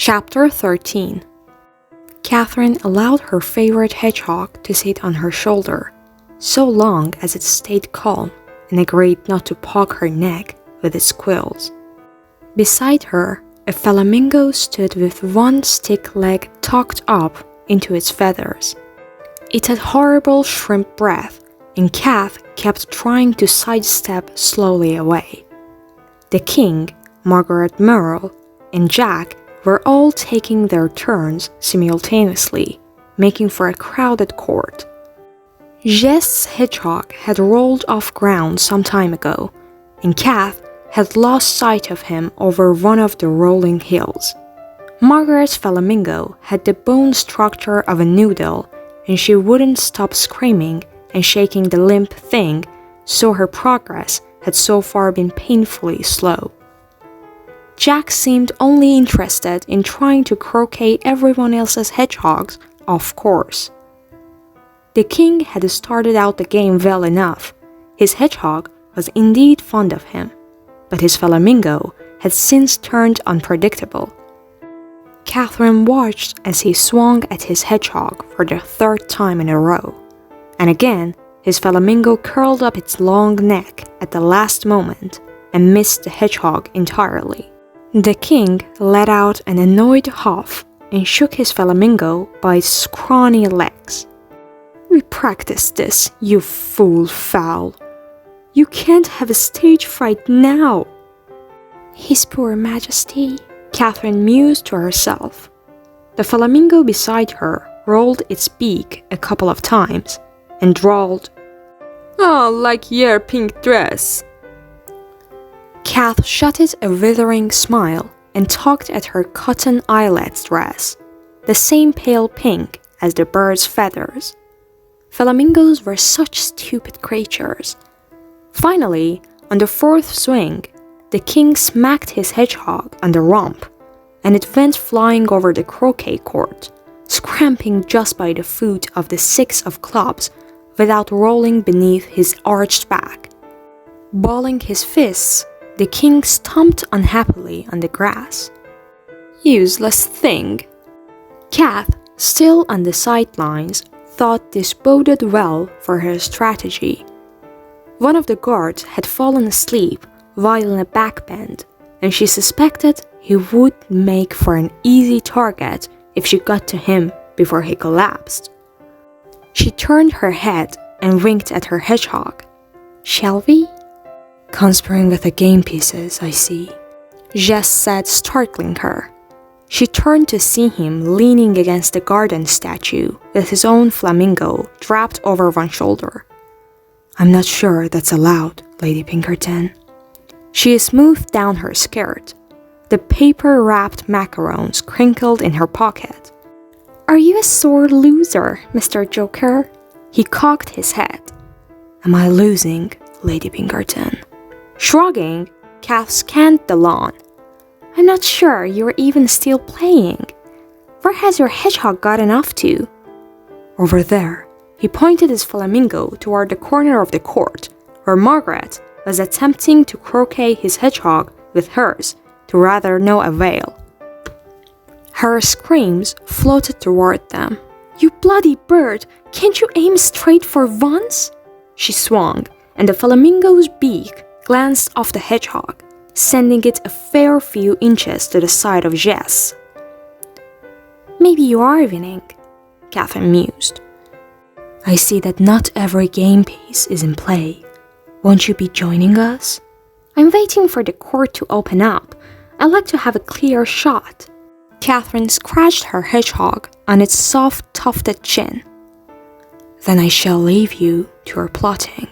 Chapter 13. Catherine allowed her favorite hedgehog to sit on her shoulder, so long as it stayed calm, and agreed not to poke her neck with its quills. Beside her, a flamingo stood with one stick leg tucked up into its feathers. It had horrible shrimp breath, and Kath kept trying to sidestep slowly away. The king, Margaret Merle, and Jack were all taking their turns simultaneously, making for a crowded court. Jess's hedgehog had rolled off ground some time ago, and Kath had lost sight of him over one of the rolling hills. Margaret's flamingo had the bone structure of a noodle, and she wouldn't stop screaming and shaking the limp thing, so her progress had so far been painfully slow. Jack seemed only interested in trying to croquet everyone else's hedgehogs off course. The king had started out the game well enough. His hedgehog was indeed fond of him, but his flamingo had since turned unpredictable. Catherine watched as he swung at his hedgehog for the third time in a row, and again his flamingo curled up its long neck at the last moment and missed the hedgehog entirely. The king let out an annoyed huff and shook his flamingo by its scrawny legs. "We practiced this, you fool fowl. You can't have a stage fright now." "His poor majesty," Catherine mused to herself. The flamingo beside her rolled its beak a couple of times and drawled, "Oh, like your pink dress." Kath shutted a withering smile and tugged at her cotton eyelet dress, the same pale pink as the bird's feathers. Flamingos were such stupid creatures. Finally, on the fourth swing, the king smacked his hedgehog on the rump, and it went flying over the croquet court, scraping just by the foot of the six of clubs without rolling beneath his arched back. Balling his fists, the king stomped unhappily on the grass. "Useless thing." Kath, still on the sidelines, thought this boded well for her strategy. One of the guards had fallen asleep while in a backbend, and she suspected he would make for an easy target if she got to him before he collapsed. She turned her head and winked at her hedgehog. "Shall we?" "Conspiring with the game pieces, I see," Jess said, startling her. She turned to see him leaning against the garden statue with his own flamingo draped over one shoulder. "I'm not sure that's allowed, Lady Pinkerton." She smoothed down her skirt. The paper-wrapped macarons crinkled in her pocket. "Are you a sore loser, Mr. Joker?" He cocked his head. "Am I losing, Lady Pinkerton?" Shrugging, Kath scanned the lawn. "I'm not sure you're even still playing. Where has your hedgehog gotten off to?" "Over there." He pointed his flamingo toward the corner of the court, where Margaret was attempting to croquet his hedgehog with hers, to rather no avail. Her screams floated toward them. "You bloody bird! Can't you aim straight for once?" She swung, and the flamingo's beak glanced off the hedgehog, sending it a fair few inches to the side of Jess. "Maybe you are winning," Catherine mused. "I see that not every game piece is in play. Won't you be joining us?" "I'm waiting for the court to open up. I'd like to have a clear shot." Catherine scratched her hedgehog on its soft, tufted chin. "Then I shall leave you to your plotting."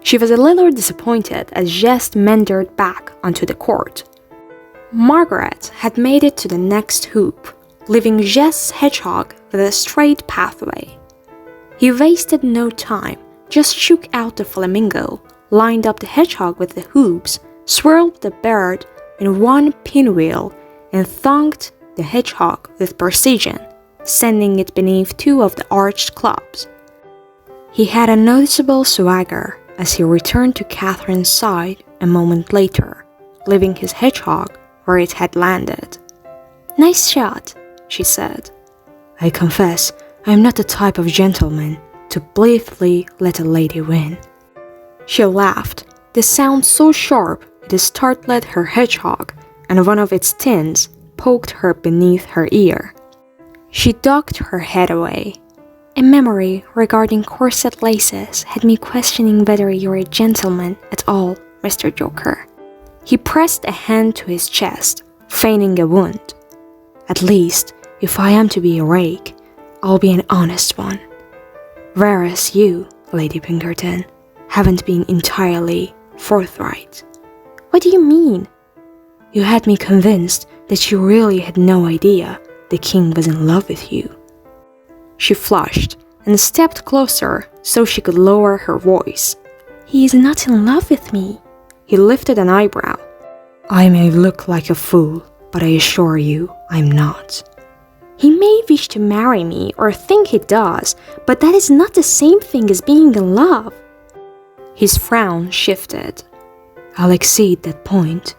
She was a little disappointed as Jess meandered back onto the court. Margaret had made it to the next hoop, leaving Jess's hedgehog with a straight pathway. He wasted no time, just shook out the flamingo, lined up the hedgehog with the hoops, swirled the bird in one pinwheel, and thunked the hedgehog with precision, sending it beneath two of the arched clubs. He had a noticeable swagger as he returned to Catherine's side a moment later, leaving his hedgehog where it had landed. "Nice shot," she said. "I confess, I am not the type of gentleman to blithely let a lady win." She laughed, the sound so sharp it startled her hedgehog, and one of its tins poked her beneath her ear. She ducked her head away. "A memory regarding corset laces had me questioning whether you're a gentleman at all, Mr. Joker." He pressed a hand to his chest, feigning a wound. "At least, if I am to be a rake, I'll be an honest one. Whereas you, Lady Pinkerton, haven't been entirely forthright." "What do you mean?" "You had me convinced that you really had no idea the king was in love with you." She flushed and stepped closer so she could lower her voice. "He is not in love with me." He lifted an eyebrow. "I may look like a fool, but I assure you I'm not." "He may wish to marry me or think he does, but that is not the same thing as being in love." His frown shifted. "I'll accede that point,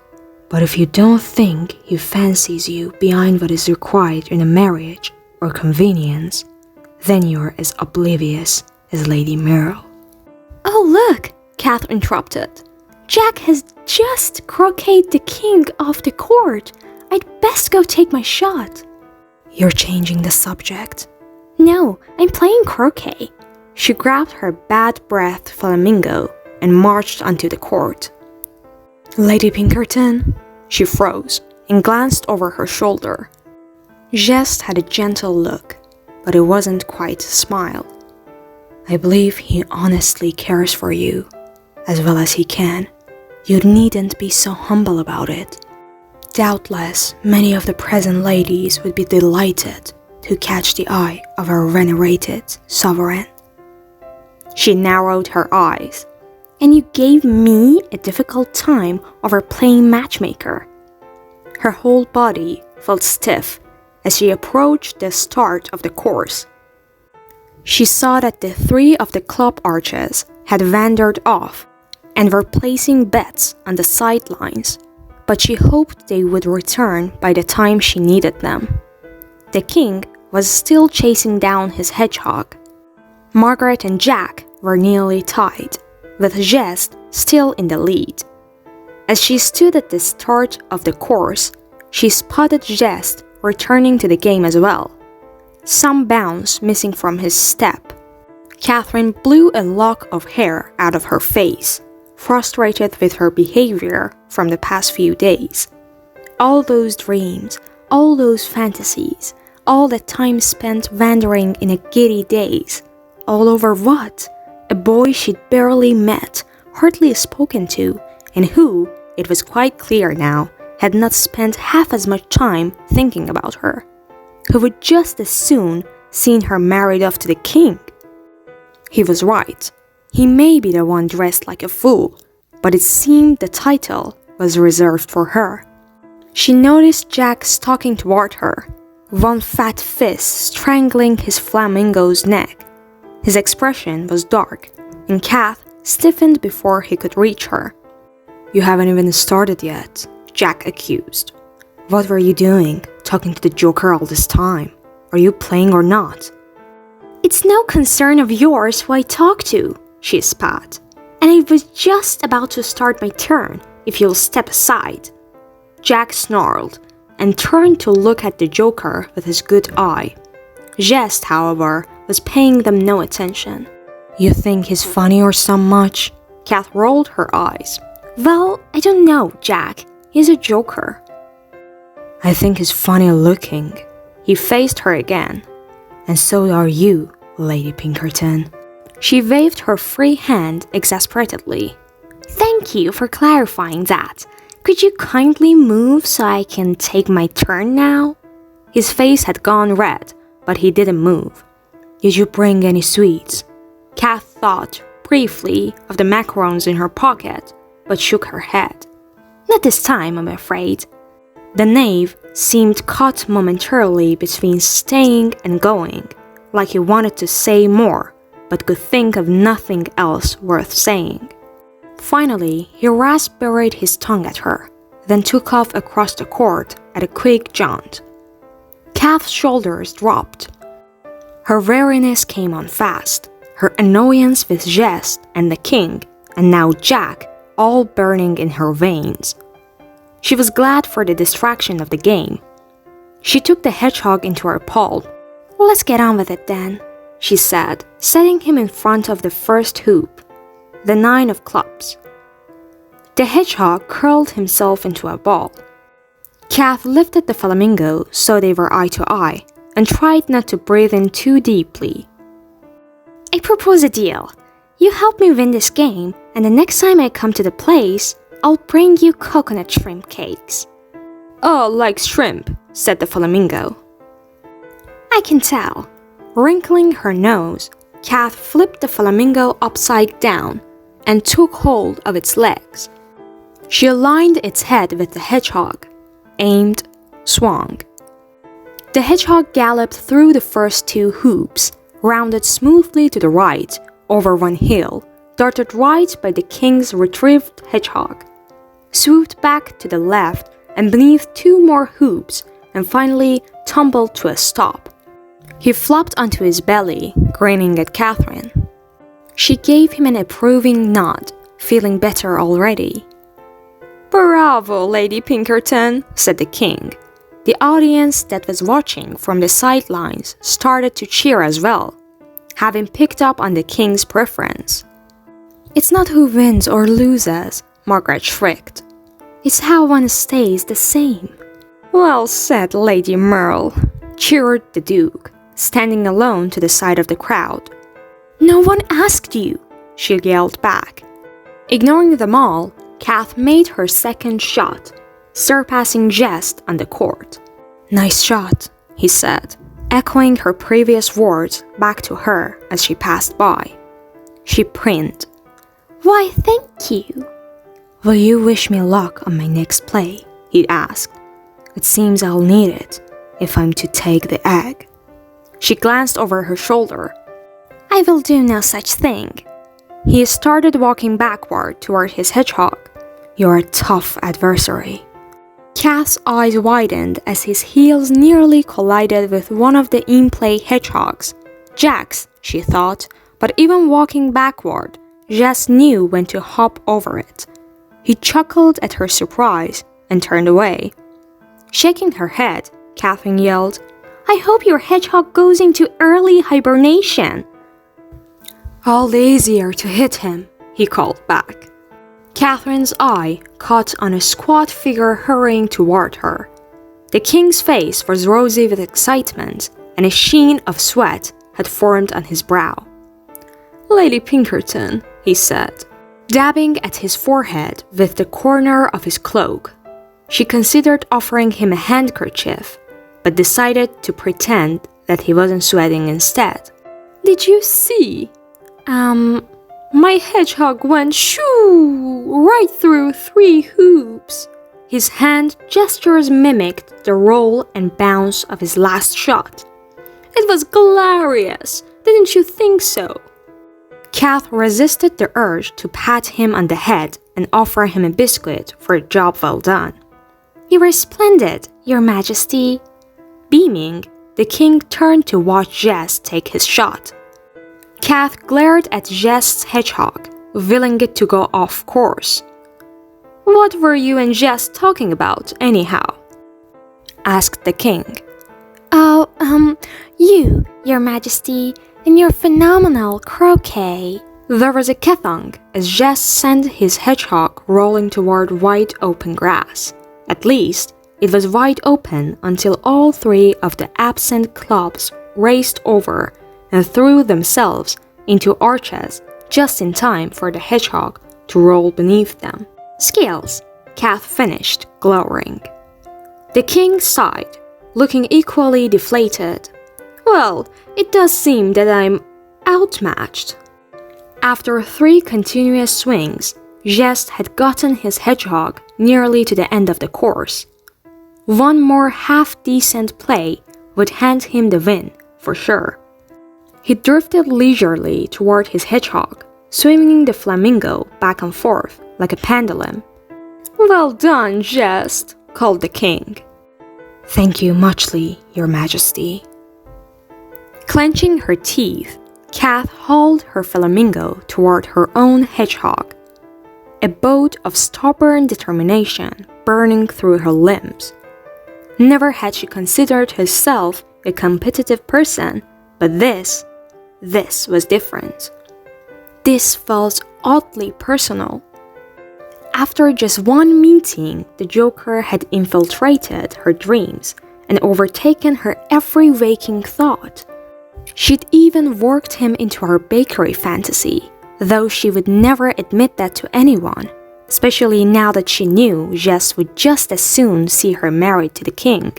but if you don't think he fancies you beyond what is required in a marriage or convenience, then you're as oblivious as Lady Meryl." "Oh, look," Catherine interrupted. "Jack has just croqueted the king off the court. I'd best go take my shot." "You're changing the subject." "No, I'm playing croquet." She grabbed her bad breath flamingo and marched onto the court. "Lady Pinkerton?" She froze and glanced over her shoulder. Geste had a gentle look, but it wasn't quite a smile. "I believe he honestly cares for you, as well as he can. You needn't be so humble about it. Doubtless, many of the present ladies would be delighted to catch the eye of our venerated sovereign." She narrowed her eyes. "And you gave me a difficult time over playing matchmaker." Her whole body felt stiff as she approached the start of the course. She saw that the 3 of the club arches had wandered off and were placing bets on the sidelines, but she hoped they would return by the time she needed them. The king was still chasing down his hedgehog. Margaret and Jack were nearly tied, with Geste still in the lead. As she stood at the start of the course, she spotted Geste returning to the game as well, some bounce missing from his step. Catherine blew a lock of hair out of her face, frustrated with her behavior from the past few days. All those dreams, all those fantasies, all that time spent wandering in a giddy daze. All over what? A boy she'd barely met, hardly spoken to, and who, it was quite clear now, had not spent half as much time thinking about her. Who would just as soon seen her married off to the king. He was right. He may be the one dressed like a fool, but it seemed the title was reserved for her. She noticed Jack stalking toward her, one fat fist strangling his flamingo's neck. His expression was dark, and Kath stiffened before he could reach her. "You haven't even started yet," Jack accused. "What were you doing, talking to the Joker all this time? Are you playing or not?" "It's no concern of yours who I talk to," she spat. "And I was just about to start my turn, if you'll step aside." Jack snarled and turned to look at the Joker with his good eye. Geste, however, was paying them no attention. "You think he's funny or some much?" Kath rolled her eyes. "Well, I don't know, Jack. He's a joker." "I think he's funny looking." He faced her again. "And so are you, Lady Pinkerton." She waved her free hand exasperately. "Thank you for clarifying that. Could you kindly move so I can take my turn now?" His face had gone red, but he didn't move. "Did you bring any sweets?" Kath thought briefly of the macarons in her pocket, but shook her head. "Not this time, I'm afraid." The knave seemed caught momentarily between staying and going, like he wanted to say more, but could think of nothing else worth saying. Finally, he raspberried his tongue at her, then took off across the court at a quick jaunt. Kath's shoulders dropped. Her weariness came on fast, her annoyance with Jest and the king, and now Jack, all burning in her veins. She was glad for the distraction of the game. She took the hedgehog into her palm. "Let's get on with it then," she said, setting him in front of the first hoop, the 9 of clubs. The hedgehog curled himself into a ball. Kath lifted the flamingo so they were eye to eye and tried not to breathe in too deeply. "I propose a deal. You help me win this game, and the next time I come to the place, I'll bring you coconut shrimp cakes." "Oh, like shrimp," said the flamingo. "I can tell." Wrinkling her nose, Kath flipped the flamingo upside down and took hold of its legs. She aligned its head with the hedgehog, aimed, swung. The hedgehog galloped through the first 2 hoops, rounded smoothly to the right, over one hill, darted right by the king's retrieved hedgehog, swooped back to the left and beneath 2 more hoops, and finally tumbled to a stop. He flopped onto his belly, grinning at Catherine. She gave him an approving nod, feeling better already. "Bravo, Lady Pinkerton," said the king. The audience that was watching from the sidelines started to cheer as well, having picked up on the king's preference. "It's not who wins or loses," Margaret shrieked. "It's how one stays the same." "Well said, Lady Merle," cheered the Duke, standing alone to the side of the crowd. "No one asked you," she yelled back. Ignoring them all, Kath made her second shot, surpassing Jest on the court. "Nice shot," he said, echoing her previous words back to her as she passed by. She prinned. "Why, thank you." "Will you wish me luck on my next play?" he asked. "It seems I'll need it if I'm to take the egg." She glanced over her shoulder. "I will do no such thing." He started walking backward toward his hedgehog. "You're a tough adversary." Kath's eyes widened as his heels nearly collided with one of the in-play hedgehogs. Jack's, she thought, but even walking backward, Jess knew when to hop over it. He chuckled at her surprise and turned away. Shaking her head, Catherine yelled, "I hope your hedgehog goes into early hibernation." "All the easier to hit him," he called back. Catherine's eye caught on a squat figure hurrying toward her. The king's face was rosy with excitement, and a sheen of sweat had formed on his brow. "Lady Pinkerton," he said, dabbing at his forehead with the corner of his cloak. She considered offering him a handkerchief, but decided to pretend that he wasn't sweating instead. "Did you see? My hedgehog went shoo right through 3 hoops." His hand gestures mimicked the roll and bounce of his last shot. "It was glorious, didn't you think so?" Kath resisted the urge to pat him on the head and offer him a biscuit for a job well done. "You were splendid, Your Majesty." Beaming, the king turned to watch Jess take his shot. Kath glared at Jess's hedgehog, willing it to go off course. "What were you and Jess talking about, anyhow?" asked the king. "Oh, you, Your Majesty, and your phenomenal croquet." There was a kathunk as Jess sent his hedgehog rolling toward wide open grass. At least, it was wide open until all 3 of the absent clubs raced over and threw themselves into arches just in time for the hedgehog to roll beneath them. "Skills," Kath finished, glowering. The king sighed, looking equally deflated. "Well, it does seem that I'm outmatched." After 3 continuous swings, Jest had gotten his hedgehog nearly to the end of the course. One more half-decent play would hand him the win, for sure. He drifted leisurely toward his hedgehog, swinging the flamingo back and forth like a pendulum. "Well done, Jest," called the king. "Thank you muchly, Your Majesty." Clenching her teeth, Kath hauled her flamingo toward her own hedgehog, a bolt of stubborn determination burning through her limbs. Never had she considered herself a competitive person, but this was different. This felt oddly personal. After just one meeting, the Joker had infiltrated her dreams and overtaken her every waking thought. She'd even worked him into her bakery fantasy, though she would never admit that to anyone, especially now that she knew Jess would just as soon see her married to the king.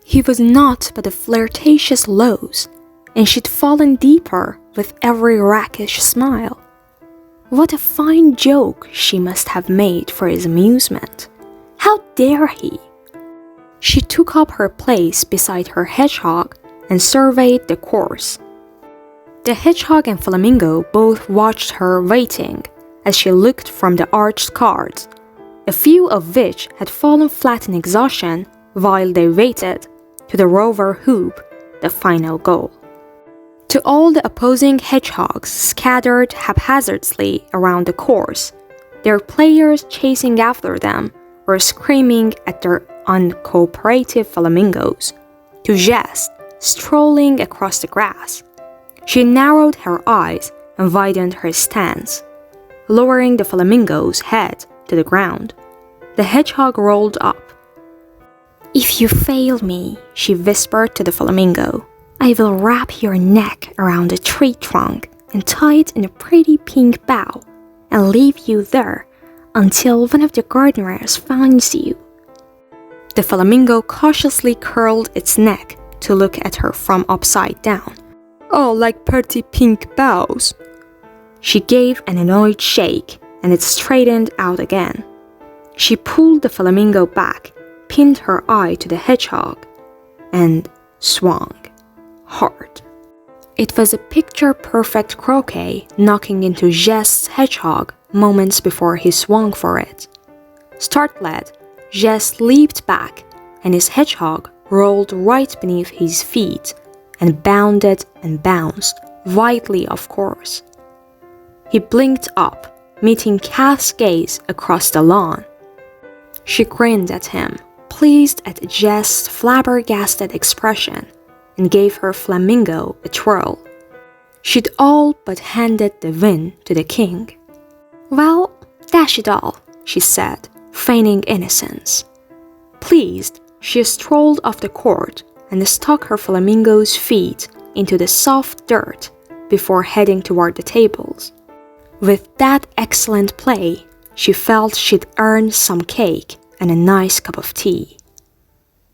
He was naught but a flirtatious lose, and she'd fallen deeper with every rakish smile. What a fine joke she must have made for his amusement. How dare he? She took up her place beside her hedgehog and surveyed the course. The hedgehog and flamingo both watched her waiting as she looked from the arched cards, a few of which had fallen flat in exhaustion while they waited, to the rover hoop, the final goal. To all the opposing hedgehogs scattered haphazardly around the course, their players chasing after them or screaming at their uncooperative flamingos, to Jess strolling across the grass. She narrowed her eyes and widened her stance, lowering the flamingo's head to the ground. The hedgehog rolled up. "If you fail me," she whispered to the flamingo, "I will wrap your neck around a tree trunk and tie it in a pretty pink bough and leave you there until one of the gardeners finds you." The flamingo cautiously curled its neck to look at her from upside down. "Oh, like pretty pink boughs." She gave an annoyed shake, and it straightened out again. She pulled the flamingo back, pinned her eye to the hedgehog, and swung hard. It was a picture-perfect croquet knocking into Jess's hedgehog moments before he swung for it. Startled, Jess leaped back, and his hedgehog rolled right beneath his feet and bounded and bounced, widely off course. He blinked up, meeting Kath's gaze across the lawn. She grinned at him, pleased at Jess's flabbergasted expression, and gave her flamingo a twirl. She'd all but handed the win to the king. "Well, dash it all," she said, feigning innocence. Pleased, she strolled off the court and stuck her flamingo's feet into the soft dirt before heading toward the tables. With that excellent play, she felt she'd earned some cake and a nice cup of tea.